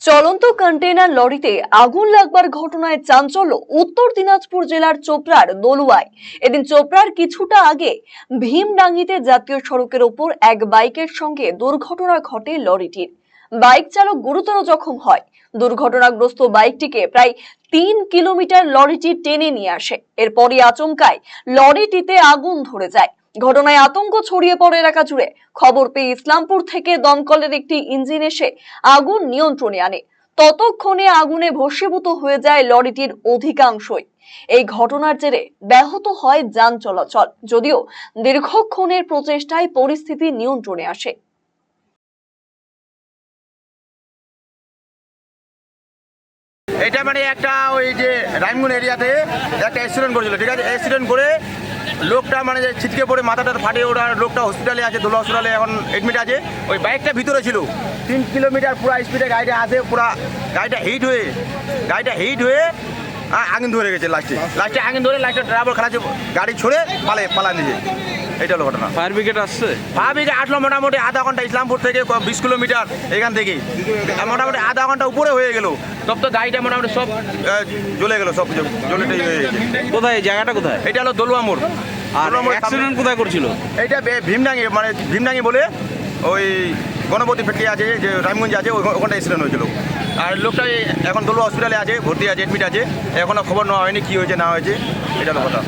চলন্ত কন্টেইনার লরিতে আগুন লাগবার ঘটনায় চাঞ্চল্য উত্তর দিনাজপুর জেলার চোপড়ার দলুয়ায়। এদিন চোপড়ার কিছুটা আগে ভীমডাঙ্গিতে জাতীয় সড়কের ওপর এক বাইকের সঙ্গে দুর্ঘটনা ঘটে লরিটির। বাইক চালক গুরুতর জখম হয়। দুর্ঘটনাগ্রস্ত বাইকটিকে প্রায় ৩ কিলোমিটার লরিটি টেনে নিয়ে আসে। এরপরই আচমকায় লরিটিতে আগুন ধরে যায়। ঘটনায় আতঙ্ক ছড়িয়ে পড়ে এলাকা জুড়ে। খবর পেয়ে ইসলামপুর থেকে দমকলের একটি ইঞ্জিন এসে আগুন নিয়ন্ত্রণে আনে। ততক্ষণে আগুনে ভস্মীভূত হয়ে যায় লরিটির অধিকাংশই। এই ঘটনার জেরে ব্যাহত হয় যান চলাচল, যদিও দীর্ঘক্ষণের প্রচেষ্টায় পরিস্থিতি নিয়ন্ত্রণে আসে। এটা মানে একটা ওই যে রাইমগুন এরিয়াতে একটা অ্যাক্সিডেন্ট করেছিল, ঠিক আছে। অ্যাক্সিডেন্ট করে লোকটা মানে যে ছিটকে পড়ে মাথাটা ফাটে, ওরা লোকটা হসপিটালে আছে, দোলা হসপিটালে এখন এডমিট আছে। ওই বাইকটা ভিতরে ছিল, 3 কিলোমিটার পুরো স্পিডে গাড়িটা আসে, পুরো গাড়িটা হিট হয়ে আগুন ধরে গেছে। লাস্টে আগুন ধরে লাস্টে ড্রাইভার খারাপ গাড়ি ছড়ে পালা নিয়েছে। এটা হলো ঘটনা। ফায়ার ব্রিগেড আসছে? ফায়ার ব্রিগেড আসলো মোটামুটি আধা ঘন্টা, ইসলামপুর থেকে 20 কিলোমিটার এখান থেকে, মোটামুটি আধা ঘন্টা উপরে হয়ে গেল। তব তো গাড়িটা মোটামুটি সব জ্বলে গেল, সব জ্বলে হয়ে গেছে। কোথায় এই জায়গাটা কোথায়? এটা হলো দলুয়া মোড়। আর অ্যাক্সিডেন্ট কোথায় করছিল? এটা ভীমডাঙ্গি, মানে ভীমডাঙ্গি বলে ওই গণপতি ফ্যাক্টরি আছে, যে রামগঞ্জ আছে, ওখানটা অ্যাক্সিডেন্ট হয়েছিল। আর লোকটা এখন দলুয়া হসপিটালে আছে, ভর্তি আছে, এডমিট আছে। এখনো খবর নেওয়া হয়নি কি হয়েছে না হয়েছে। এটা হলো কথা।